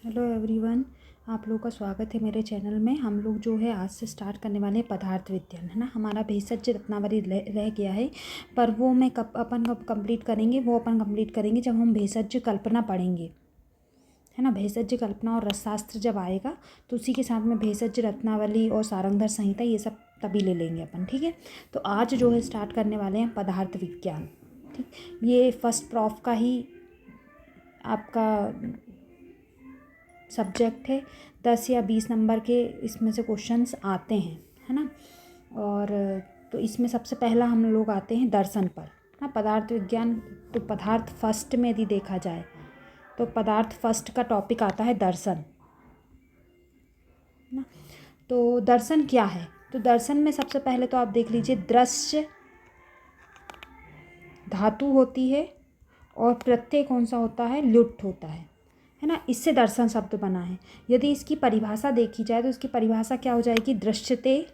Hello everyone, आप लोगों का स्वागत है मेरे चैनल में। हम लोग जो है आज से स्टार्ट करने वाले हैं पदार्थ विज्ञान, है ना। हमारा भेषज रत्नावली रह गया है, पर वो मैं कब कंप्लीट करेंगे, वो अपन कंप्लीट करेंगे जब हम भेषज कल्पना पढ़ेंगे, है ना। भेषज कल्पना और रसशास्त्र जब आएगा तो उसी के साथ में भेषज रत्नावली और सारंगधर संहिता ये सब तभी ले लेंगे अपन, ठीक है। तो आज जो है स्टार्ट करने वाले हैं पदार्थ विज्ञान, ठीक। ये फर्स्ट प्रॉफ का ही आपका सब्जेक्ट है। 10 या 20 नंबर के इसमें से क्वेश्चंस आते हैं, है ना। और तो इसमें सबसे पहला हम लोग आते हैं दर्शन पर, ना। पदार्थ विज्ञान तो पदार्थ फर्स्ट में यदि देखा जाए तो पदार्थ फर्स्ट का टॉपिक आता है दर्शन, ना। तो दर्शन क्या है? तो दर्शन में सबसे पहले तो आप देख लीजिए, दृश्य धातु होती है और प्रत्यय कौन सा होता है? लुट्ठ होता है ना। इससे दर्शन शब्द बना है। यदि इसकी परिभाषा देखी जाए तो इसकी परिभाषा क्या हो जाएगी? दृश्यते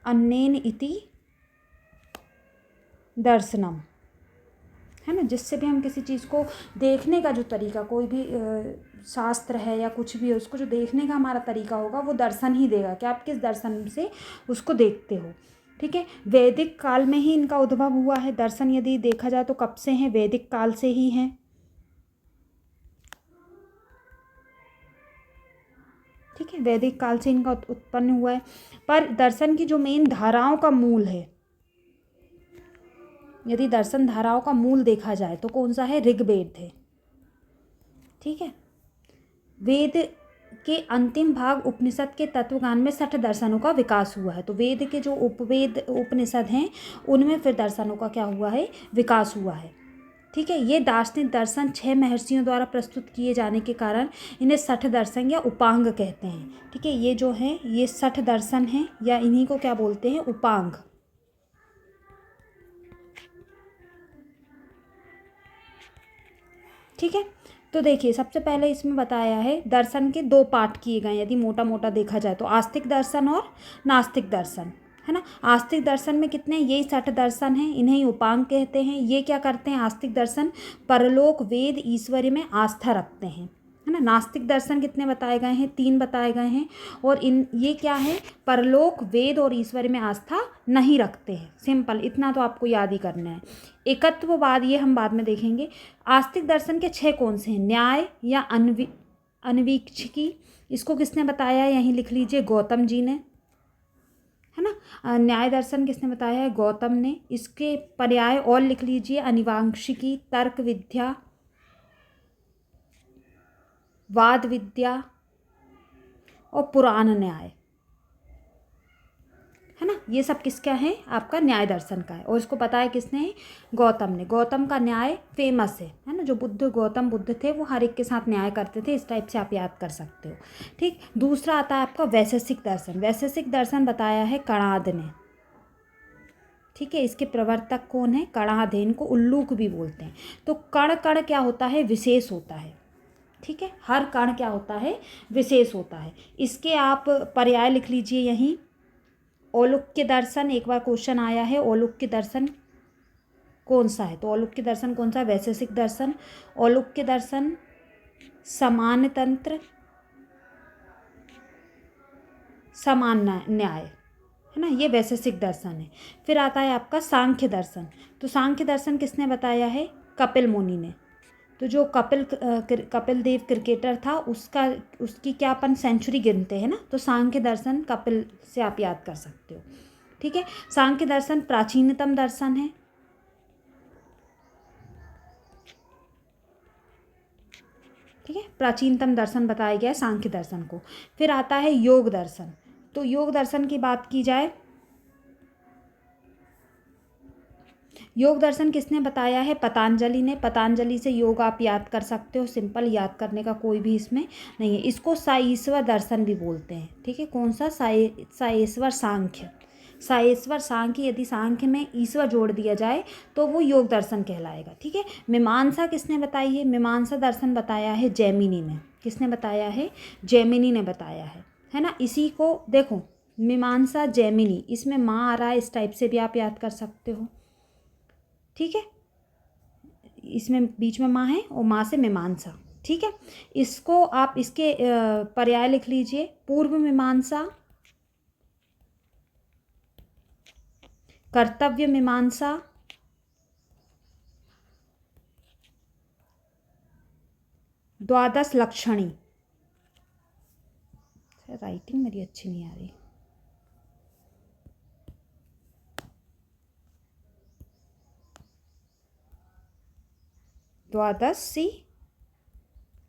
अन्नेन इति दर्शनम, है ना। जिससे भी हम किसी चीज़ को देखने का जो तरीका, कोई भी शास्त्र है या कुछ भी है, उसको जो देखने का हमारा तरीका होगा वो दर्शन ही देगा कि आप किस दर्शन से उसको देखते हो, ठीक है। वैदिक काल में ही इनका उद्भव हुआ है। दर्शन यदि देखा जाए तो कब से हैं? वैदिक काल से ही हैं, ठीक है। वैदिक काल से इनका उत्पन्न हुआ है। पर दर्शन की जो मेन धाराओं का मूल है, यदि दर्शन धाराओं का मूल देखा जाए तो कौन सा है? ऋग्वेद है, ठीक है। वेद के अंतिम भाग उपनिषद के तत्वज्ञान में 60 दर्शनों का विकास हुआ है। तो वेद के जो उपवेद उपनिषद हैं उनमें फिर दर्शनों का क्या हुआ है? विकास हुआ है, ठीक है। ये दार्शनिक दर्शन 6 महर्षियों द्वारा प्रस्तुत किए जाने के कारण इन्हें 60 दर्शन या उपांग कहते हैं, ठीक है। ये जो है ये 60 दर्शन हैं या इन्हीं को क्या बोलते हैं? उपांग, ठीक है। तो देखिए, सबसे पहले इसमें बताया है दर्शन के 2 पार्ट किए गए, यदि मोटा मोटा देखा जाए तो आस्तिक दर्शन और नास्तिक दर्शन, है ना। आस्तिक दर्शन में कितने? यही 60 दर्शन हैं, इन्हें ही उपांग कहते हैं। ये क्या करते हैं? आस्तिक दर्शन परलोक, वेद, ईश्वर्य में आस्था रखते हैं, है ना। नास्तिक दर्शन कितने बताए गए हैं? 3 बताए गए हैं। और ये क्या है? परलोक, वेद और ईश्वर्य में आस्था नहीं रखते हैं। सिंपल, इतना तो आपको याद ही करना है। एकत्ववाद ये हम बाद में देखेंगे। आस्तिक दर्शन के 6 कौन से हैं? न्याय या अनवीक्षिकी, इसको किसने बताया? यहीं लिख लीजिए, गौतम जी ने, है ना। न्याय दर्शन किसने बताया है? गौतम ने। इसके पर्याय और लिख लीजिए, अनिवांशिकी, तर्क विद्या, वाद विद्या और पुराण न्याय, है ना। ये सब किसका है? आपका न्याय दर्शन का है। और इसको बताया किसने? गौतम ने। गौतम का न्याय फेमस है ना। जो गौतम बुद्ध थे वो हर एक के साथ न्याय करते थे। इस टाइप से आप याद कर सकते हो, ठीक। दूसरा आता है आपका वैशेषिक दर्शन। वैशेषिक दर्शन बताया है कणाद ने, ठीक है। इसके प्रवर्तक कौन है? कणाद है। इनको उल्लूक भी बोलते हैं। तो कण कण क्या होता है? विशेष होता है, ठीक है। हर कण क्या होता है? विशेष होता है। इसके आप पर्याय लिख लीजिए यहीं। औलुक्य दर्शन, एक बार क्वेश्चन आया है, औलुक्य दर्शन कौन सा है? तो औलुक्य दर्शन कौन सा है? वैशेषिक दर्शन। औलुक्य दर्शन समान तंत्र, समान न्याय, है ना। ये वैशेषिक दर्शन है। फिर आता है आपका सांख्य दर्शन। तो सांख्य दर्शन किसने बताया है? कपिल मुनि ने। तो जो कपिल देव क्रिकेटर था, उसकी क्या अपन सेंचुरी गिनते हैं ना। तो सांख्य दर्शन कपिल से आप याद कर सकते हो, ठीक है। सांख्य दर्शन प्राचीनतम दर्शन है, ठीक है। प्राचीनतम दर्शन बताया गया है सांख्य दर्शन को। फिर आता है योग दर्शन। तो योग दर्शन की बात की जाए, योग दर्शन किसने बताया है? पतंजलि ने। पतंजलि से योग आप याद कर सकते हो, सिंपल, याद करने का कोई भी इसमें नहीं है। इसको साईश्वर दर्शन भी बोलते हैं, ठीक है। कौन सा? साईश्वर सांख्य। साईश्वर सांख्य, यदि सांख्य में ईश्वर जोड़ दिया जाए तो वो योग दर्शन कहलाएगा, ठीक है। मीमांसा किसने बताई है? मीमांसा दर्शन बताया है जैमिनी ने। किसने बताया है? जैमिनी ने बताया है ना। इसी को देखो, मीमांसा जैमिनी, इसमें माँ आ रहा है, इस टाइप से भी आप याद कर सकते हो, ठीक है। इसमें बीच में माँ है और माँ से मीमांसा, ठीक है। इसको आप इसके पर्याय लिख लीजिए, पूर्व मीमांसा, कर्तव्य मीमांसा, द्वादश लक्षणी। राइटिंग मेरी अच्छी नहीं आ रही। द्वादशी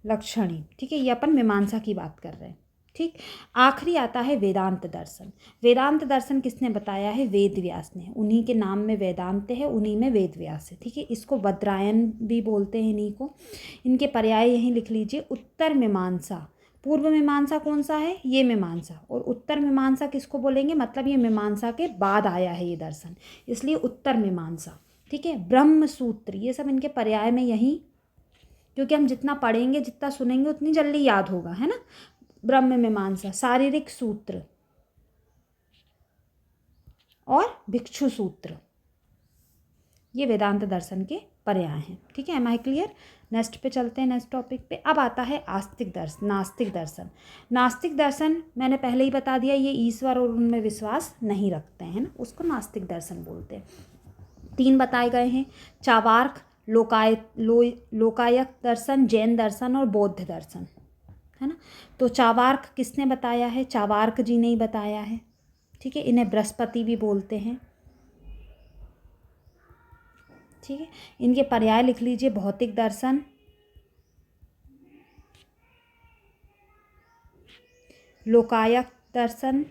लक्षणी, ठीक है, ये अपन मीमांसा की बात कर रहे हैं, ठीक। आखिरी आता है वेदांत दर्शन। वेदांत दर्शन किसने बताया है? वेद व्यास ने। उन्हीं के नाम में वेदांत है, उन्हीं में वेद व्यास है, ठीक है। इसको वज्रायन भी बोलते हैं इन्हीं को। इनके पर्याय यहीं लिख लीजिए, उत्तर मीमांसा। पूर्व मीमांसा कौन सा है? ये मीमांसा। और उत्तर मीमांसा किसको बोलेंगे? मतलब ये मीमांसा के बाद आया है ये दर्शन, इसलिए उत्तर मीमांसा, ठीक है। ब्रह्म सूत्र, ये सब इनके पर्याय में यहीं, क्योंकि हम जितना पढ़ेंगे जितना सुनेंगे उतनी जल्दी याद होगा, है ना। ब्रह्म मीमांसा, शारीरिक सूत्र और भिक्षु सूत्र, ये वेदांत दर्शन के पर्याय हैं, ठीक है। Am I clear? नेक्स्ट पे चलते हैं, नेक्स्ट टॉपिक पे। अब आता है आस्तिक दर्शन, नास्तिक दर्शन। नास्तिक दर्शन मैंने पहले ही बता दिया, ये ईश्वर और उनमें विश्वास नहीं रखते हैं ना, उसको नास्तिक दर्शन बोलते हैं। 3 बताए गए हैं, चावार्क, लोकायत दर्शन, जैन दर्शन और बौद्ध दर्शन, है ना। तो चावार्क किसने बताया है? चावार्क जी ने ही बताया है, ठीक है। इन्हें बृहस्पति भी बोलते हैं, ठीक है। इनके पर्याय लिख लीजिए, भौतिक दर्शन, लोकायत दर्शन,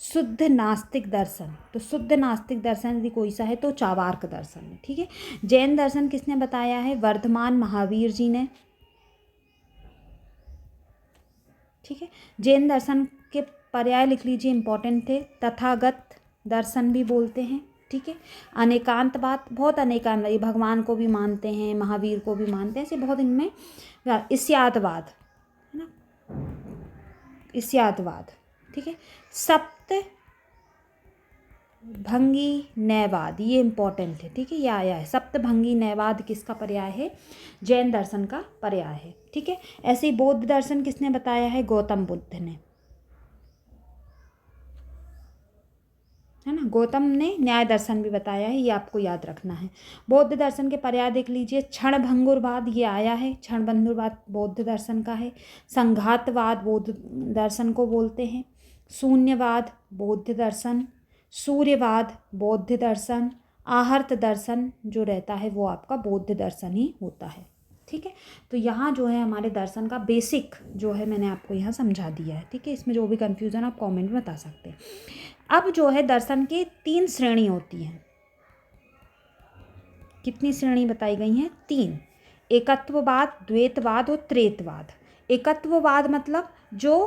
शुद्ध नास्तिक दर्शन। तो शुद्ध नास्तिक दर्शन यदि कोई सा है तो चावार्क दर्शन है, ठीक है। जैन दर्शन किसने बताया है? वर्धमान महावीर जी ने, ठीक है। जैन दर्शन के पर्याय लिख लीजिए, इंपॉर्टेंट थे। तथागत दर्शन भी बोलते हैं, ठीक है। अनेकांतवाद, बहुत अनेकांत, भगवान को भी मानते हैं, महावीर को भी मानते हैं, ऐसे बहुत इनमें। इस्यातवाद, है ना, इस्यातवाद, ठीक है। सप्त भंगी नैवाद, ये इंपॉर्टेंट है, ठीक है, ये आया है। सप्तभंगी नैवाद किसका पर्याय है? जैन दर्शन का पर्याय है, ठीक है। ऐसे ही बौद्ध दर्शन किसने बताया है? गौतम बुद्ध ने, है ना। गौतम ने न्याय दर्शन भी बताया है, ये आपको याद रखना है। बौद्ध दर्शन के पर्याय देख लीजिए, क्षणभंगुरवाद, ये आया है, क्षणभंगुरवाद बौद्ध दर्शन का है। संघातवाद बौद्ध दर्शन को बोलते हैं। शून्यवाद बौद्ध दर्शन, सूर्यवाद बौद्ध दर्शन, आहर्त दर्शन जो रहता है वो आपका बौद्ध दर्शन ही होता है, ठीक है। तो यहाँ जो है हमारे दर्शन का बेसिक जो है मैंने आपको यहाँ समझा दिया है, ठीक है। इसमें जो भी कन्फ्यूज़न आप कमेंट में बता सकते हैं। अब जो है दर्शन की 3 श्रेणी होती हैं। कितनी श्रेणी बताई गई हैं? 3। एकत्ववाद, द्वैतवाद और त्रैतवाद। एकत्ववाद मतलब जो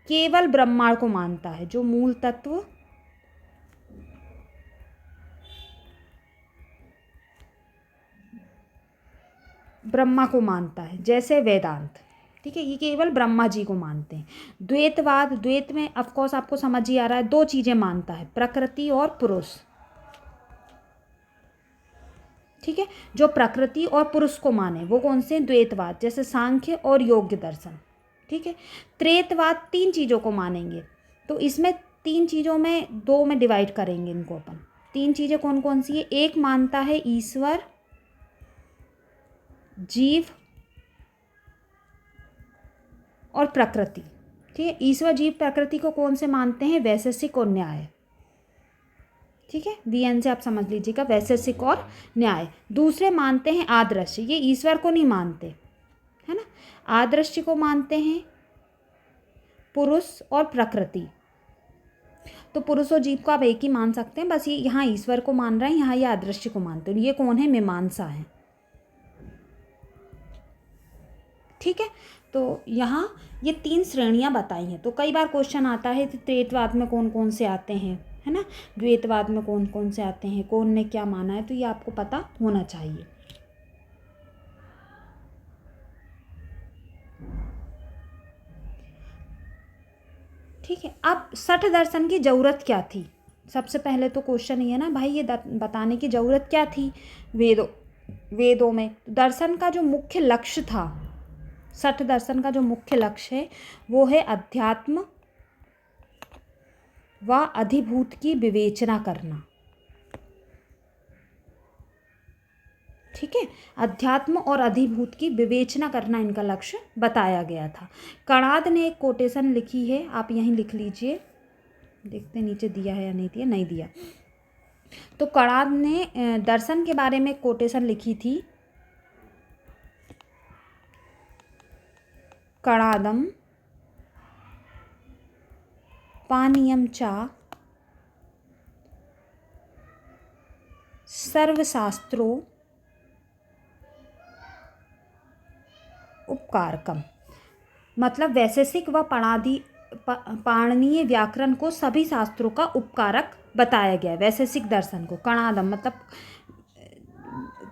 केवल ब्रह्मांड को मानता है, जो मूल तत्व ब्रह्मा को मानता है, जैसे वेदांत, ठीक है, ये केवल ब्रह्मा जी को मानते हैं। द्वैतवाद, द्वैत में ऑफकोर्स आपको समझ ही आ रहा है, 2 चीज़ें मानता है, प्रकृति और पुरुष, ठीक है। जो प्रकृति और पुरुष को माने वो कौन से? द्वैतवाद, जैसे सांख्य और योग्य दर्शन, ठीक है। त्रैतवाद 3 चीज़ों को मानेंगे, तो इसमें 3 चीज़ों में 2 में डिवाइड करेंगे इनको अपन। 3 चीज़ें कौन कौन सी है? एक मानता है ईश्वर, जीव और प्रकृति, ठीक है। ईश्वर, जीव, प्रकृति को कौन से मानते हैं? वैशेषिक और न्याय, ठीक है। VN से आप समझ लीजिएगा, वैशेषिक और न्याय। दूसरे मानते हैं आदर्श, ये ईश्वर को नहीं मानते, है ना। आदर्श को मानते हैं पुरुष और प्रकृति। तो पुरुष और जीव को आप एक ही मान सकते हैं, बस ये यहाँ ईश्वर को मान रहे हैं, यहाँ ये आदर्श को मानते हैं। ये कौन है? मीमांसा है, ठीक है। तो यहाँ ये 3 श्रेणियाँ बताई हैं। तो कई बार क्वेश्चन आता है कि त्रैतवाद में कौन कौन से आते हैं, है ना, द्वैतवाद में कौन कौन से आते हैं, कौन ने क्या माना है, तो ये आपको पता होना चाहिए। ठीक है। अब 60 दर्शन की ज़रूरत क्या थी? सबसे पहले तो क्वेश्चन ये है ना भाई, ये बताने की ज़रूरत क्या थी वेदों में। दर्शन का जो मुख्य लक्ष्य था, 60 दर्शन का जो मुख्य लक्ष्य है वो है अध्यात्म व अधिभूत की विवेचना करना। ठीक है, अध्यात्म और अधिभूत की विवेचना करना इनका लक्ष्य बताया गया था। कणाद ने एक कोटेशन लिखी है, आप यहीं लिख लीजिए, देखते नीचे दिया है या नहीं दिया, नहीं दिया। तो कणाद ने दर्शन के बारे में एक कोटेशन लिखी थी, कणादम पानीयम चा सर्वशास्त्रो उपकारकम। मतलब वैशेषिक व पाणिनीय व्याकरण को सभी शास्त्रों का उपकारक बताया गया है। वैशेषिक दर्शन को कणादम, मतलब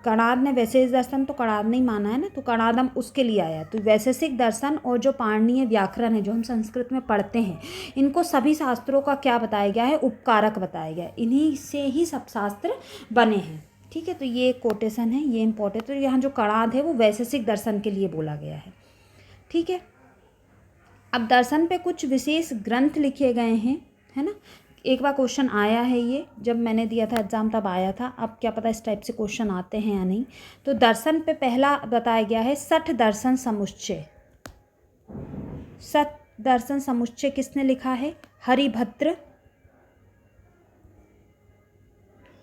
कणाद ने वैशेष दर्शन तो कणाद नहीं माना है ना, तो कणादम उसके लिए आया। तो वैशेषिक दर्शन और जो पाणिनीय व्याकरण है जो हम संस्कृत में पढ़ते हैं, इनको सभी शास्त्रों का क्या बताया गया है, उपकारक बताया गया है। इन्हीं से ही सब शास्त्र बने हैं। ठीक है, तो ये एक कोटेशन है, ये इंपॉर्टेंट। तो यहाँ जो कणाद है वो वैशेषिक दर्शन के लिए बोला गया है। ठीक है, अब दर्शन पे कुछ विशेष ग्रंथ लिखे गए हैं, है ना। एक बार क्वेश्चन आया है, ये जब मैंने दिया था एग्जाम तब आया था, अब क्या पता इस टाइप से क्वेश्चन आते हैं या नहीं। तो दर्शन पे पहला बताया गया है 60 दर्शन समुच्चय। 60 दर्शन समुच्चय किसने लिखा है, हरिभद्र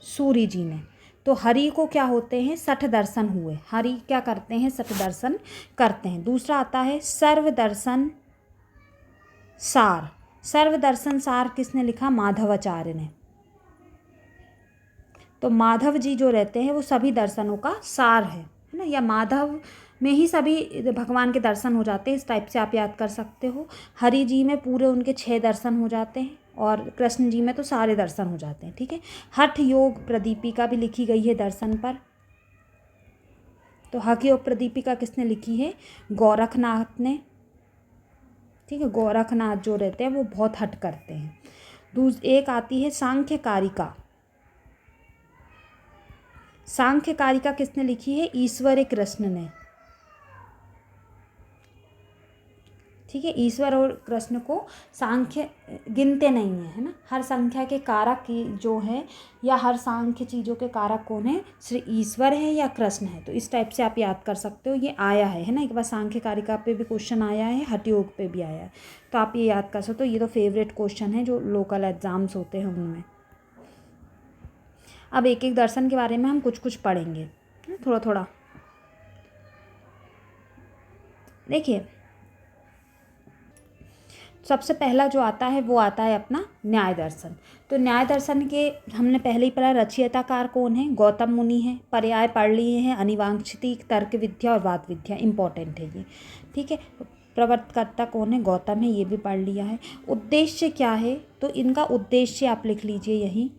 सूरी जी ने। तो हरि को क्या होते हैं, 60 दर्शन हुए, हरि क्या करते हैं, 60 दर्शन करते हैं। दूसरा आता है सर्वदर्शन सार। सर्वदर्शन सार किसने लिखा, माधवाचार्य ने। तो माधव जी जो रहते हैं वो सभी दर्शनों का सार है ना, या माधव में ही सभी भगवान के दर्शन हो जाते हैं, इस टाइप से आप याद कर सकते हो। हरि जी में पूरे उनके 6 दर्शन हो जाते हैं और कृष्ण जी में तो सारे दर्शन हो जाते हैं। ठीक है, हठ योग प्रदीपिका भी लिखी गई है दर्शन पर। तो हठ योग प्रदीपिका किसने लिखी है, गोरखनाथ ने। ठीक है, गोरखनाथ जो रहते हैं वो बहुत हट करते हैं। एक आती है सांख्य कारिका। सांख्य कारिका किसने लिखी है, ईश्वर कृष्ण ने। ठीक है, ईश्वर और कृष्ण को सांख्य गिनते नहीं है ना। हर संख्या के कारक की जो है, या हर सांख्य चीज़ों के कारक कौन है, श्री ईश्वर है या कृष्ण है। तो इस टाइप से आप याद कर सकते हो, ये आया है ना। एक बार सांख्य कारिका पे भी क्वेश्चन आया है, हठ योग पे भी आया है, तो आप ये याद कर सकते हो। ये तो फेवरेट क्वेश्चन है जो लोकल एग्जाम्स होते हैं उनमें। अब एक एक दर्शन के बारे में हम कुछ कुछ पढ़ेंगे, थोड़ा थोड़ा। देखिए, सबसे पहला जो आता है वो आता है अपना न्याय दर्शन। तो न्याय दर्शन के हमने पहले ही पढ़ा, रचयिताकार कौन है, गौतम मुनि है। पर्याय पढ़ लिए हैं, अनिवांक्षिति, तर्क विद्या और वाद विद्या, इंपॉर्टेंट है ये। ठीक है, प्रवर्तकर्ता कौन है, गौतम है, ये भी पढ़ लिया है। उद्देश्य क्या है, तो इनका उद्देश्य आप लिख लीजिए यहीं।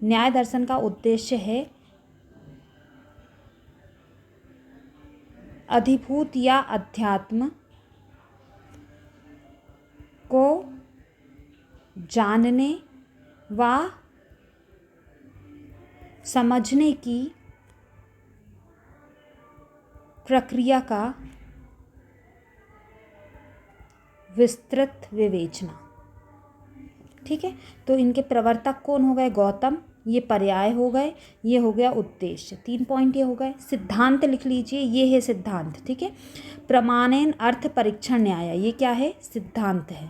न्याय दर्शन का उद्देश्य है अधिभूत या अध्यात्म को जानने व समझने की प्रक्रिया का विस्तृत विवेचना। ठीक है, तो इनके प्रवर्तक कौन हो गए, गौतम। ये पर्याय हो गए, ये हो गया उद्देश्य, 3 पॉइंट ये हो गए। सिद्धांत लिख लीजिए, ये है सिद्धांत। ठीक है, प्रमाणेन अर्थ परीक्षण न्याय, ये क्या है, सिद्धांत है।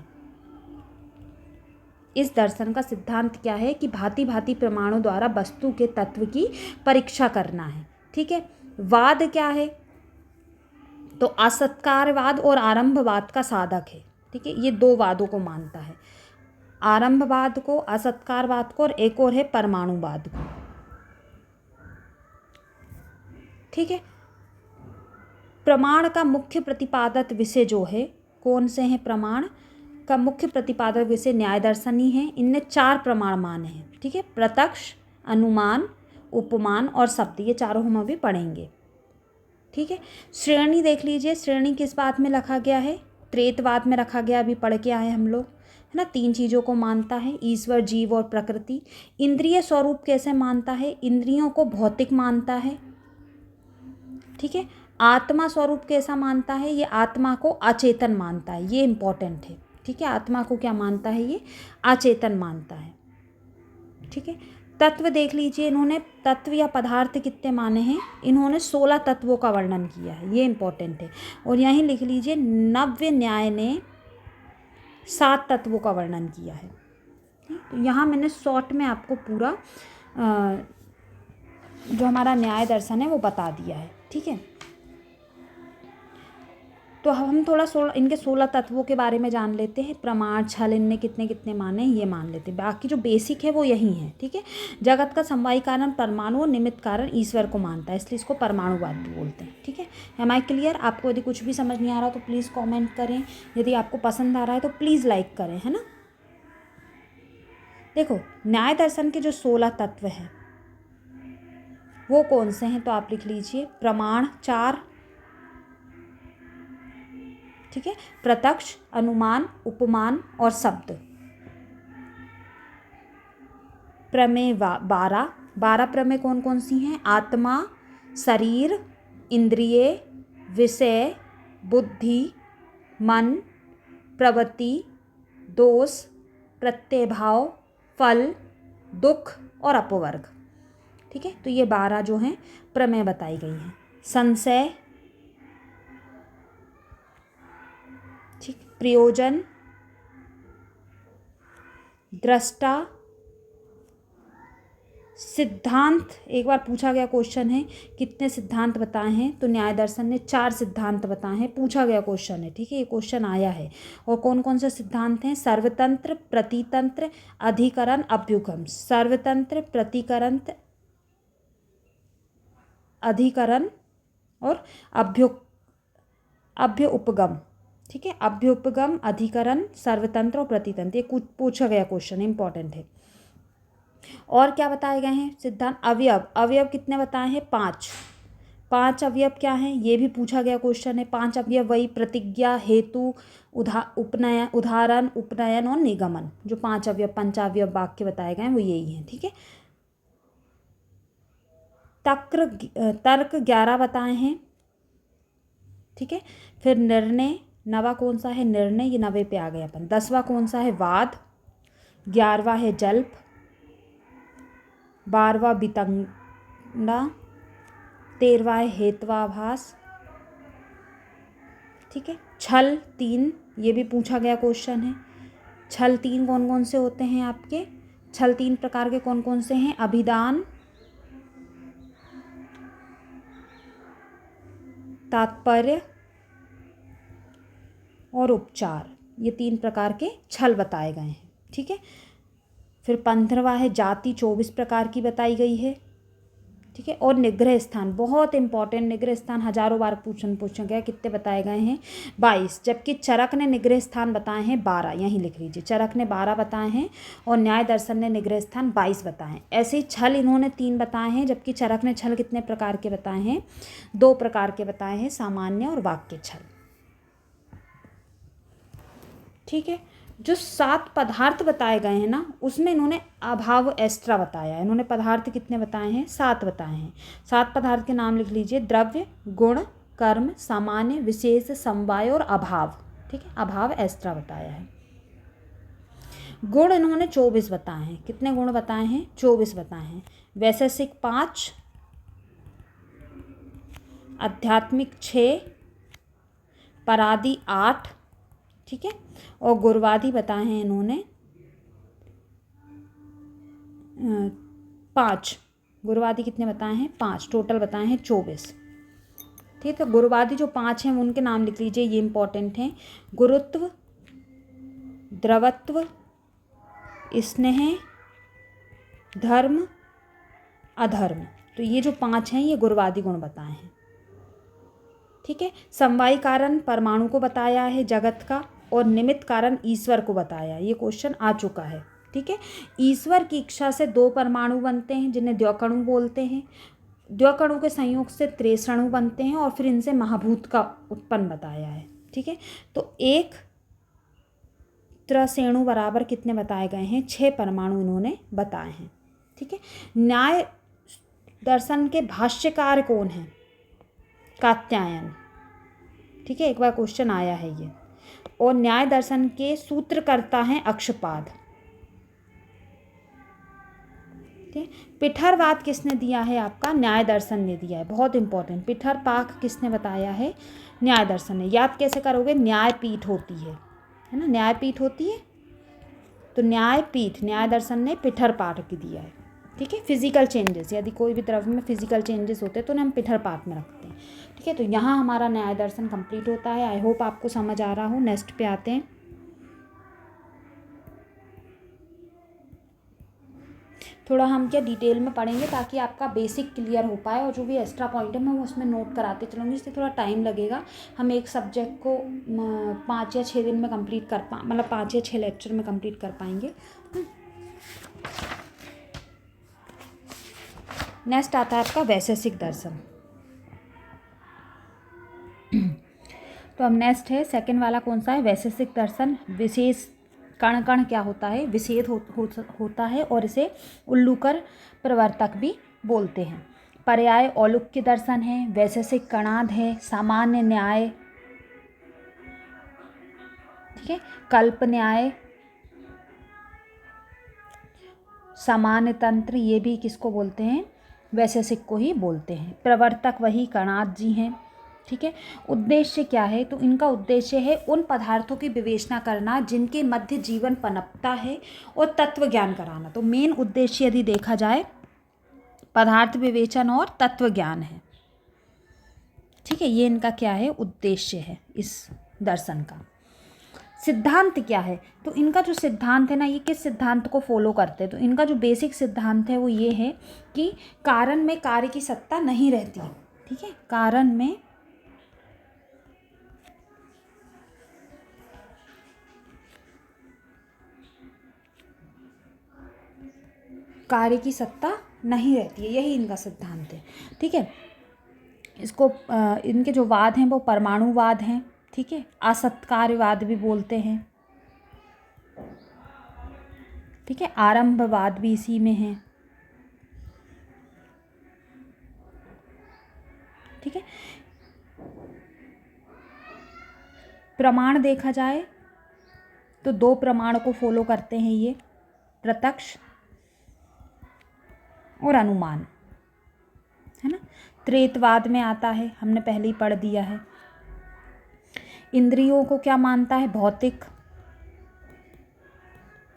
इस दर्शन का सिद्धांत क्या है कि भांति भांति प्रमाणों द्वारा वस्तु के तत्व की परीक्षा करना है। ठीक है, वाद क्या है, तो असत्कारवाद और आरंभवाद का साधक है। ठीक है, ये 2 वादों को मानता है, आरंभवाद को, असत्कारवाद को, और एक और है परमाणुवाद को। ठीक है, प्रमाण का मुख्य प्रतिपादक विषय जो है, कौन से हैं, प्रमाण का मुख्य प्रतिपादक विषय न्याय दर्शन ही है। इनने 4 प्रमाण माने हैं। ठीक है, प्रत्यक्ष, अनुमान, उपमान और शब्द, ये चारों हम अभी पढ़ेंगे। ठीक है, श्रेणी देख लीजिए, श्रेणी किस बात में रखा गया है, त्रेतवाद में रखा गया, अभी पढ़ के आए हम लोग। है ना, 3 चीज़ों को मानता है, ईश्वर, जीव और प्रकृति। इंद्रिय स्वरूप कैसे मानता है, इंद्रियों को भौतिक मानता है, ठीक है। आत्मा स्वरूप कैसा मानता है, ये आत्मा को अचेतन मानता है, ये इंपॉर्टेंट है, ठीक है। आत्मा को क्या मानता है, ये अचेतन मानता है, ठीक है। तत्व देख लीजिए, इन्होंने तत्व या पदार्थ कितने माने हैं, इन्होंने 16 तत्वों का वर्णन किया है, ये इंपॉर्टेंट है। और यहीं लिख लीजिए, नव्य न्याय ने 7 तत्वों का वर्णन किया है। तो यहाँ मैंने शॉर्ट में आपको पूरा जो हमारा न्याय दर्शन है वो बता दिया है, ठीक है। तो हम थोड़ा इनके 16 तत्वों के बारे में जान लेते हैं। प्रमाण, छल, इनने कितने कितने माने ये मान लेते हैं। बाकी जो बेसिक है वो यही है, ठीक है। जगत का समवायी कारण परमाणु और निमित्त कारण ईश्वर को मानता है, इसलिए इसको परमाणुवाद भी बोलते हैं, ठीक है। Am I clear? आपको यदि कुछ भी समझ नहीं आ रहा तो प्लीज़ कॉमेंट करें, यदि आपको पसंद आ रहा है तो प्लीज़ लाइक करें, है ना। देखो, न्याय दर्शन के जो 16 तत्व हैं वो कौन से हैं, तो आप लिख लीजिए, प्रमाण 4, ठीक है। प्रत्यक्ष, अनुमान, उपमान और शब्द। प्रमेय 12 प्रमेय कौन कौन सी हैं, आत्मा, शरीर, इंद्रिय, विषय, बुद्धि, मन, प्रवृत्ति, दोष, प्रत्ययभाव, फल, दुख और अपवर्ग, ठीक है। तो ये 12 जो हैं प्रमेय बताई गई हैं। संशय, ठीक, प्रयोजन, दृष्टा, सिद्धांत। एक बार पूछा गया क्वेश्चन है कितने सिद्धांत बताए हैं, तो न्याय दर्शन ने 4 सिद्धांत बताए हैं, पूछा गया क्वेश्चन है, ठीक है, ये क्वेश्चन आया है। और कौन कौन से सिद्धांत हैं, सर्वतंत्र, प्रतितंत्र, अधिकरण, अभ्युगम। सर्वतंत्र, प्रतिकरण, अधिकरण और अभ्य उपगम, ठीक है। अभ्य उपगम, अधिकरण, सर्वतंत्र और प्रतितंत्र, ये कुछ पूछा गया क्वेश्चन, इंपॉर्टेंट है। और क्या बताए गए हैं सिद्धांत, अवयव कितने बताए हैं, 5 अवयव क्या हैं, ये भी पूछा गया क्वेश्चन है। 5 अवयव वही प्रतिज्ञा, हेतु, उदाहरण, उपनयन और निगमन। जो 5 अवयव, पंचावयव वाक्य बताए गए हैं वो यही हैं, ठीक है। तर्क 11 बताए हैं, ठीक है। फिर निर्णय, 9वां कौन सा है, निर्णय, ये 9वें पे आ गए अपन। 10वां कौन सा है, वाद। 11वां है जल्प। 12वां वितंडा। 13वां है हेत्वाभास, ठीक है। छल 3, ये भी पूछा गया क्वेश्चन है। छल 3 कौन कौन से होते हैं आपके, छल 3 प्रकार के कौन कौन से हैं, अभिधान, तात्पर्य और उपचार, ये 3 प्रकार के छल बताए गए हैं, ठीक है। फिर 15वां है जाति, 24 प्रकार की बताई गई है, ठीक है। और निग्रह स्थान, बहुत इंपॉर्टेंट, निग्रह स्थान हजारों बार पूछा गया, कितने बताए गए हैं, 22। जबकि चरक ने निग्रह स्थान बताए हैं 12, यहीं लिख लीजिए, चरक ने 12 बताए हैं और न्याय दर्शन ने निग्रह स्थान 22 बताए हैं। ऐसे ही छल इन्होंने 3 बताए हैं, जबकि चरक ने छल कितने प्रकार के बताए हैं, 2 प्रकार के बताए हैं, सामान्य और वाक्य छल, ठीक है। जो 7 पदार्थ बताए गए हैं ना, उसमें इन्होंने अभाव एस्ट्रा बताया है। इन्होंने पदार्थ कितने बताए हैं, 7 बताए हैं। 7 पदार्थ के नाम लिख लीजिए, द्रव्य, गुण, कर्म, सामान्य, विशेष, समवाय और अभाव, ठीक है। अभाव एस्ट्रा बताया है। गुण इन्होंने 24 बताए हैं। कितने गुण बताए हैं, 24 बताए हैं। वैशेषिक 5, आध्यात्मिक 6, परादि 8, ठीक है। और गुरवादी बताए हैं इन्होंने 5। गुरवादी कितने बताए हैं, 5, टोटल बताए हैं 24, ठीक है। तो गुरवादी जो 5 हैं उनके नाम लिख लीजिए, ये इंपॉर्टेंट हैं। गुरुत्व, द्रवत्व, स्नेह, धर्म, अधर्म, तो ये जो 5 हैं ये गुरवादी गुण बताए हैं, ठीक है। समवायी कारण परमाणु को बताया है जगत का, और निमित्त कारण ईश्वर को बताया, ये क्वेश्चन आ चुका है, ठीक है। ईश्वर की इच्छा से 2 परमाणु बनते हैं जिन्हें द्व्यणु बोलते हैं। द्व्यणु के संयोग से त्रिसणु बनते हैं और फिर इनसे महाभूत का उत्पन्न बताया है, ठीक है। तो एक त्रसेणु बराबर कितने बताए गए हैं, 6 परमाणु इन्होंने बताए हैं। ठीक है, न्याय दर्शन के भाष्यकार कौन है, कात्यायन। ठीक है, एक बार क्वेश्चन आया है ये। और न्याय दर्शन के सूत्रकर्ता हैं अक्षपाद। ठीक, पिठरवाद किसने दिया है आपका, न्याय दर्शन ने दिया है, बहुत इंपॉर्टेंट। पिठर पाक किसने बताया है, न्याय दर्शन ने। याद कैसे करोगे, न्यायपीठ होती है ना, न्यायपीठ होती है, तो न्यायपीठ न्याय दर्शन ने पिठर पाठ की दिया है। ठीक है, फिजिकल चेंजेस, यदि कोई भी द्रव्य में फिजिकल चेंजेस होते हैं तो उन्हें हम पिठर पाठ में रखते हैं। ठीक है, तो यहाँ हमारा न्याय दर्शन कंप्लीट होता है। आई होप आपको समझ आ रहा हो। नेक्स्ट पे आते हैं। थोड़ा हम क्या डिटेल में पढ़ेंगे ताकि आपका बेसिक क्लियर हो पाए, और जो भी एक्स्ट्रा पॉइंट है मैं वो उसमें नोट कराते चलूँगी, इससे थोड़ा टाइम लगेगा। हम एक सब्जेक्ट को 5 या 6 दिन में कंप्लीट मतलब 5 या 6 लेक्चर में कंप्लीट कर पाएंगे। नेक्स्ट आता है आपका वैशेषिक दर्शन। तो अब नेक्स्ट है सेकंड वाला, कौन सा है, वैशेषिक दर्शन। विशेष कण कण क्या होता है, विषेद होता है, और इसे उल्लूकर प्रवर्तक भी बोलते हैं। पर्याय औलुक्य दर्शन है, वैशेषिक कणाद है, सामान्य न्याय, ठीक है, कल्प न्याय, सामान्य तंत्र, ये भी किसको बोलते हैं, वैशेषिक को ही बोलते हैं। प्रवर्तक वही कणाद जी हैं। ठीक है, उद्देश्य क्या है, तो इनका उद्देश्य है उन पदार्थों की विवेचना करना जिनके मध्य जीवन पनपता है, और तत्व ज्ञान कराना। तो मेन उद्देश्य यदि देखा जाए पदार्थ विवेचन और तत्व ज्ञान है। ठीक है, ये इनका क्या है, उद्देश्य है इस दर्शन का। सिद्धांत क्या है, तो इनका जो सिद्धांत है ना, ये किस सिद्धांत को फॉलो करते हैं, तो इनका जो बेसिक सिद्धांत है वो ये है कि कारण में कार्य की सत्ता नहीं रहती। ठीक है, कारण में कार्य की सत्ता नहीं रहती है, यही इनका सिद्धांत है। ठीक है, इसको इनके जो वाद हैं वो परमाणुवाद हैं। ठीक है, असत्कार्यवाद भी बोलते हैं। ठीक है, आरंभवाद भी इसी में है। ठीक है, प्रमाण देखा जाए तो 2 प्रमाण को फॉलो करते हैं ये, प्रत्यक्ष और अनुमान, है ना। त्रेतवाद में आता है, हमने पहले ही पढ़ दिया है। इंद्रियों को क्या मानता है, भौतिक।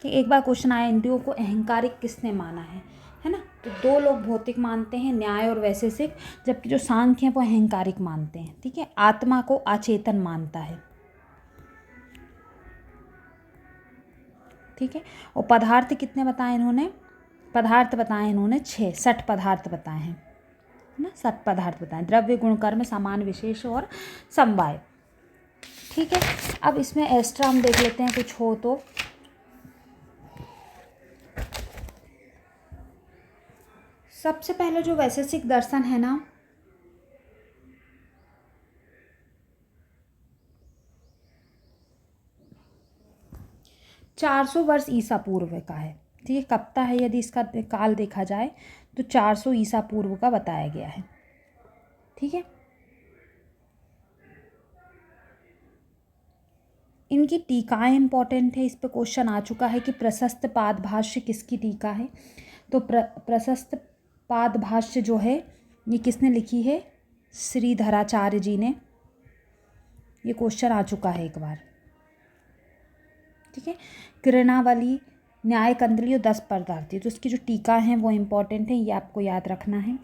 एक बार क्वेश्चन आया, इंद्रियों को अहंकारिक किसने माना है ना। तो 2 लोग भौतिक मानते हैं, न्याय और वैशेषिक, जबकि जो सांख्य हैं वो अहंकारिक मानते हैं। ठीक है, आत्मा को अचेतन मानता है। ठीक है, और पदार्थ कितने बताए इन्होंने, पदार्थ बताए इन्होंने 6 पदार्थ बताए हैं ना, 7 पदार्थ बताए, द्रव्य गुण कर्म समान विशेष और समवाय। ठीक है, अब इसमें एक्स्ट्रा हम देख लेते हैं कुछ हो तो। सबसे पहले जो वैशेषिक दर्शन है ना, ₹400 वर्ष ईसा पूर्व का है। ठीक है, कब का है, यदि इसका काल देखा जाए तो 400 ईसा पूर्व का बताया गया है। ठीक है, इनकी टीकाएं इंपॉर्टेंट है, इस पे क्वेश्चन आ चुका है कि प्रशस्त पादभाष्य किसकी टीका है। तो प्रशस्त पादभाष्य जो है ये किसने लिखी है, श्रीधराचार्य जी ने। ये क्वेश्चन आ चुका है एक बार। ठीक है, किरणावली, न्याय कंदली और 10 पदार्थी, तो इसकी जो टीका हैं वो इम्पॉर्टेंट है, ये आपको याद रखना है।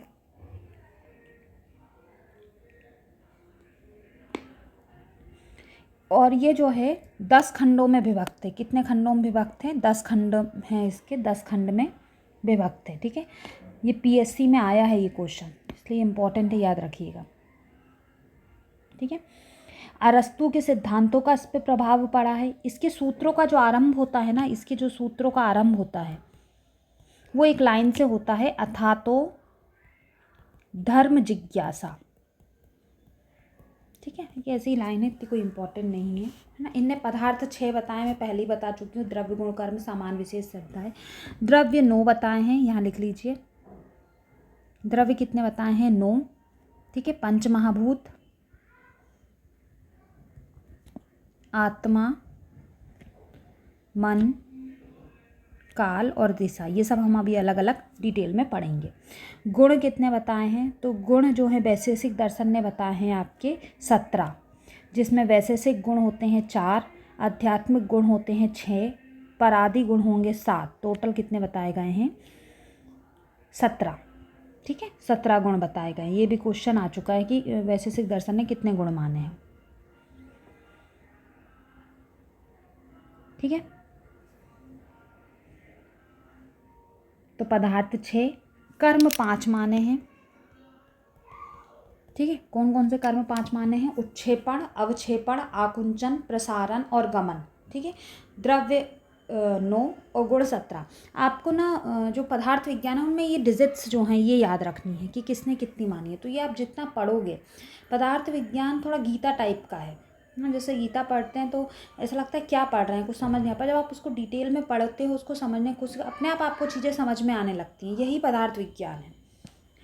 और ये जो है 10 खंडों में विभक्त है। कितने खंडों में विभक्त है, 10 खंड हैं इसके, 10 खंड में विभक्त है। ठीक है, ये पीएससी में आया है ये क्वेश्चन, इसलिए इम्पॉर्टेंट है, याद रखिएगा। ठीक है, अरस्तु के सिद्धांतों का इस पर प्रभाव पड़ा है। इसके सूत्रों का जो आरंभ होता है ना, इसके जो सूत्रों का आरंभ होता है वो एक लाइन से होता है, अथातो धर्म जिज्ञासा। ठीक ठीक है, ये ऐसी लाइन है, इतनी कोई इंपॉर्टेंट नहीं है ना। इनने पदार्थ 6 बताए, मैं पहले ही बता चुकी हूँ। द्रव्य गुण कर्म समान विशेष श्रद्धा है। द्रव्य 9 बताए हैं, यहाँ लिख लीजिए। द्रव्य कितने बताए हैं? 9। ठीक है, पंच महाभूत, आत्मा, मन, काल और दिशा, ये सब हम अभी अलग अलग डिटेल में पढ़ेंगे। गुण कितने बताए हैं? तो गुण जो है वैशेषिक दर्शन ने बताए हैं आपके 17, जिसमें वैशेषिक गुण होते हैं 4, आध्यात्मिक गुण होते हैं 6, परादि गुण होंगे 7। टोटल कितने बताए गए हैं? 17। ठीक है, 17 गुण बताए गए। ये भी क्वेश्चन आ चुका है कि वैशेषिक दर्शन ने कितने गुण माने हैं। ठीक है, तो पदार्थ 6, कर्म 5 माने हैं। ठीक है, कौन कौन से कर्म 5 माने हैं? उत्क्षेपण, अवक्षेपण, आकुंचन, प्रसारण और गमन। ठीक है, द्रव्य 9 और गुण 17। आपको ना जो पदार्थ विज्ञान है उनमें ये डिजिट्स जो हैं ये याद रखनी है कि किसने कितनी मानी है। तो ये आप जितना पढ़ोगे, पदार्थ विज्ञान थोड़ा गीता टाइप का है ना। जैसे गीता पढ़ते हैं तो ऐसा लगता है क्या पढ़ रहे हैं, कुछ समझ नहीं आता। जब आप उसको डिटेल में पढ़ते हो, उसको समझने, कुछ अपने आप आपको चीज़ें समझ में आने लगती हैं। यही पदार्थ विज्ञान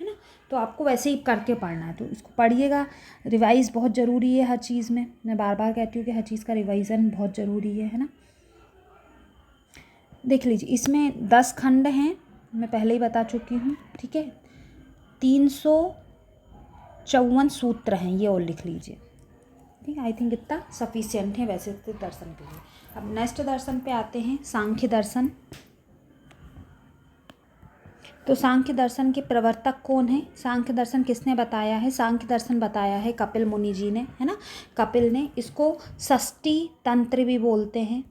है ना। तो आपको वैसे ही करके पढ़ना है, तो इसको पढ़िएगा। रिवाइज़ बहुत ज़रूरी है हर चीज़ में। मैं बार बार कहती हूँ कि हर चीज़ का रिवाइज़न बहुत ज़रूरी है ना। देख लीजिए, इसमें 10 खंड हैं, मैं पहले ही बता चुकी हूँ। ठीक है, 354 सूत्र हैं, ये और लिख लीजिए। ठीक है, आई थिंक इतना सफिशिएंट है वैसे तो दर्शन के लिए। अब नेक्स्ट दर्शन पे आते हैं, सांख्य दर्शन। तो सांख्य दर्शन के प्रवर्तक कौन है? सांख्य दर्शन किसने बताया है? सांख्य दर्शन बताया है कपिल मुनि जी ने, है ना। कपिल ने, इसको षष्ठी तंत्र भी बोलते हैं।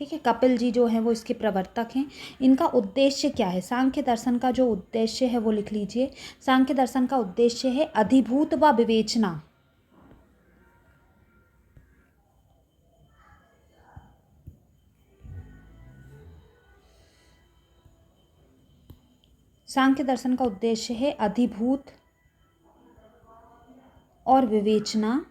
ठीक है, कपिल जी जो है वो इसके प्रवर्तक हैं। इनका उद्देश्य क्या है? सांख्य दर्शन का जो उद्देश्य है वो लिख लीजिए। सांख्य दर्शन का उद्देश्य है अधिभूत व विवेचना। सांख्य दर्शन का उद्देश्य है अधिभूत और विवेचना,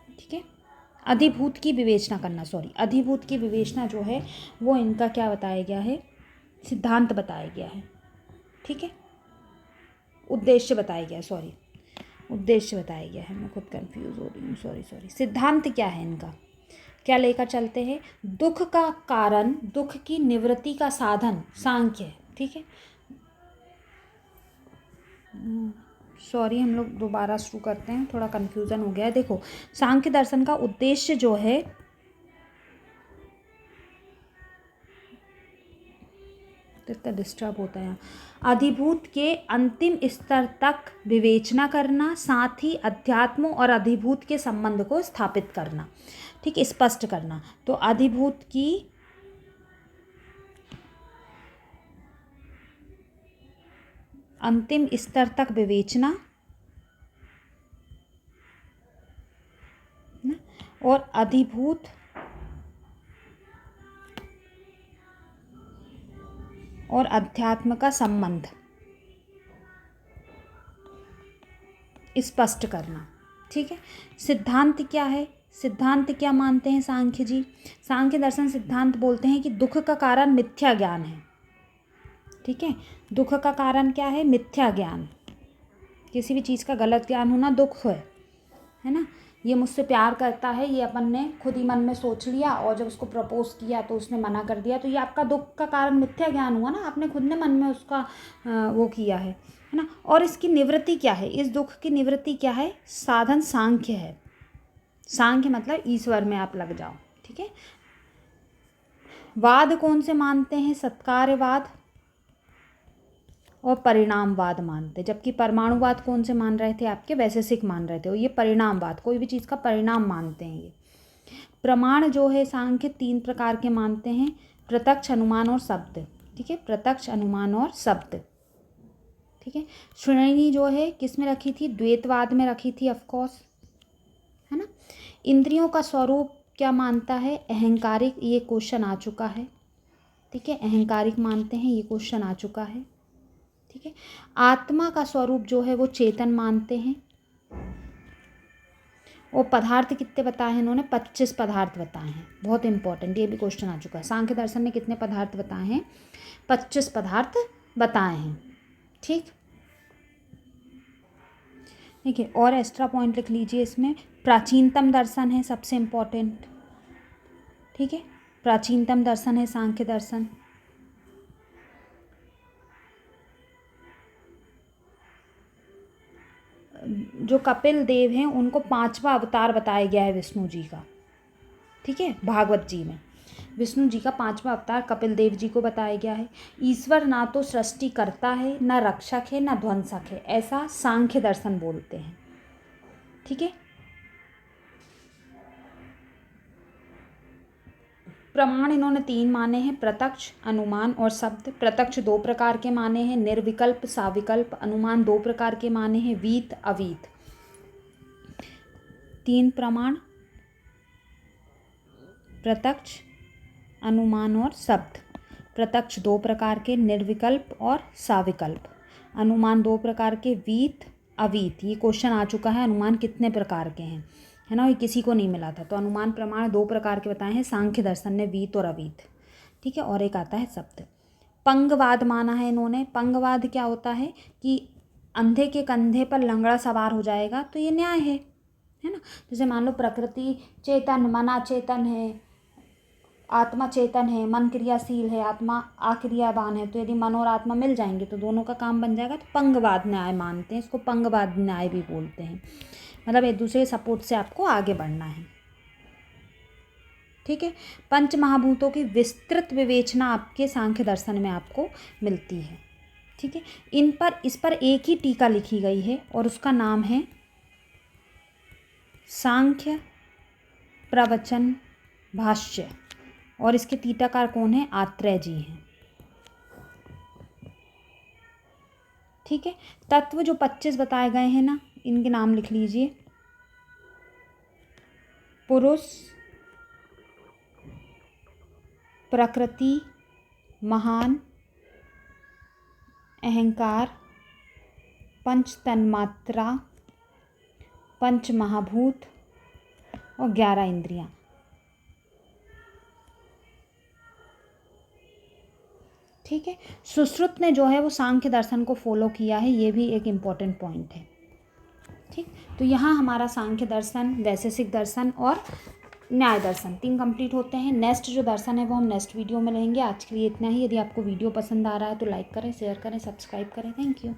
ठीक है, अधिभूत की विवेचना करना, सॉरी, अधिभूत की विवेचना जो है वो इनका क्या बताया गया है? सिद्धांत बताया गया है। ठीक है, उद्देश्य बताया गया, सॉरी, उद्देश्य बताया गया है। मैं खुद कंफ्यूज हो रही हूँ, सॉरी। सिद्धांत क्या है इनका? क्या लेकर चलते हैं? दुख का कारण, दुख की निवृत्ति का साधन सांख्य है। ठीक है, सॉरी, हम लोग दोबारा शुरू करते हैं, थोड़ा कन्फ्यूज़न हो गया है। देखो, सांख्य दर्शन का उद्देश्य जो है, इतना डिस्टर्ब होता है, अधिभूत के अंतिम स्तर तक विवेचना करना, साथ ही अध्यात्म और अधिभूत के संबंध को स्थापित करना। ठीक, स्पष्ट करना। तो अधिभूत की अंतिम स्तर तक विवेचना और अधिभूत और अध्यात्म का संबंध स्पष्ट करना। ठीक है, सिद्धांत क्या है? सिद्धांत क्या मानते हैं सांख्य जी? सांख्य दर्शन सिद्धांत बोलते हैं कि दुख का कारण मिथ्या ज्ञान है। ठीक है, दुख का कारण क्या है? मिथ्या ज्ञान। किसी भी चीज़ का गलत ज्ञान होना दुख है ना। ये मुझसे प्यार करता है, ये अपन ने खुद ही मन में सोच लिया और जब उसको प्रपोज किया तो उसने मना कर दिया, तो ये आपका दुख का कारण मिथ्या ज्ञान हुआ ना। आपने खुद ने मन में उसका वो किया है ना। और इसकी निवृत्ति क्या है? इस दुख की निवृत्ति क्या है? साधन सांख्य है। सांख्य मतलब ईश्वर में आप लग जाओ। ठीक है, वाद कौन से मानते हैं? सत्कार्यवाद और परिणामवाद मानते, जबकि परमाणुवाद कौन से मान रहे थे? आपके वैशेषिक मान रहे थे। और ये परिणामवाद, कोई भी चीज़ का परिणाम मानते हैं ये। प्रमाण जो है सांख्य 3 प्रकार के मानते हैं, प्रत्यक्ष, अनुमान और शब्द। ठीक है, प्रत्यक्ष, अनुमान और शब्द। ठीक है, श्रेणी जो है किस में रखी थी? द्वैतवाद में रखी थी, ऑफकोर्स, है ना। इंद्रियों का स्वरूप क्या मानता है? अहंकारिक, ये क्वेश्चन आ चुका है। ठीक है, अहंकारिक मानते हैं, ये क्वेश्चन आ चुका है। ठीक है, आत्मा का स्वरूप जो है वो चेतन मानते हैं। और पदार्थ कितने बताए हैं इन्होंने? 25 पदार्थ बताए हैं। बहुत इंपॉर्टेंट, ये भी क्वेश्चन आ चुका है। सांख्य दर्शन ने कितने पदार्थ बताए हैं? 25 पदार्थ बताए हैं। ठीक है, और एक्स्ट्रा पॉइंट लिख लीजिए इसमें। प्राचीनतम दर्शन है सबसे इम्पोर्टेंट। ठीक है, प्राचीनतम दर्शन है सांख्य दर्शन। जो कपिल देव हैं उनको 5वां अवतार बताया गया है विष्णु जी का। ठीक है, भागवत जी में विष्णु जी का 5वां अवतार कपिल देव जी को बताया गया है। ईश्वर ना तो सृष्टि करता है, ना रक्षक है, ना ध्वंसक है, ऐसा सांख्य दर्शन बोलते हैं। ठीक है, प्रमाण इन्होंने 3 माने हैं, प्रत्यक्ष, अनुमान और शब्द। प्रत्यक्ष 2 प्रकार के माने हैं, निर्विकल्प, साविकल्प। अनुमान 2 प्रकार के माने हैं, वीत, अवीत। 3 प्रमाण, प्रत्यक्ष, अनुमान और शब्द। प्रत्यक्ष 2 प्रकार के, निर्विकल्प और साविकल्प। अनुमान 2 प्रकार के, वीत, अवीत। ये क्वेश्चन आ चुका है, अनुमान कितने प्रकार के हैं, है ना, ये किसी को नहीं मिला था। तो अनुमान प्रमाण 2 प्रकार के बताए हैं सांख्य दर्शन ने, वीत और अवीत। ठीक है, और एक आता है शब्द। पंगवाद माना है इन्होंने। पंगवाद क्या होता है कि अंधे के कंधे पर लंगड़ा सवार हो जाएगा, तो ये न्याय है ना। जैसे मान लो प्रकृति चेतन, मन अचेतन है, आत्मा चेतन है, मन क्रियाशील है, आत्मा अक्रियावान है। तो यदि मन और आत्मा मिल जाएंगे तो दोनों का काम बन जाएगा। तो पंगवाद न्याय मानते हैं इसको, पंगवाद न्याय भी बोलते हैं। मतलब एक दूसरे के सपोर्ट से आपको आगे बढ़ना है। ठीक है, पंच महाभूतों की विस्तृत विवेचना आपके सांख्य दर्शन में आपको मिलती है। ठीक है, इस पर एक ही टीका लिखी गई है और उसका नाम है सांख्य प्रवचन भाष्य। और इसके टीकाकार कौन है? आत्रेय जी हैं। ठीक है, तत्व जो 25 बताए गए हैं ना, इनके नाम लिख लीजिए। पुरुष, प्रकृति, महान, अहंकार, पंच तन्मात्रा, पंच महाभूत और 11 इंद्रियां। ठीक है, सुश्रुत ने जो है वो सांख्य दर्शन को फॉलो किया है, ये भी एक इम्पॉर्टेंट पॉइंट है। ठीक, तो यहाँ हमारा सांख्य दर्शन, वैशेषिक दर्शन और न्याय दर्शन 3 कंप्लीट होते हैं। नेक्स्ट जो दर्शन है वो हम नेक्स्ट वीडियो में लेंगे। आज के लिए इतना ही। यदि आपको वीडियो पसंद आ रहा है तो लाइक करें, शेयर करें, सब्सक्राइब करें। Thank you.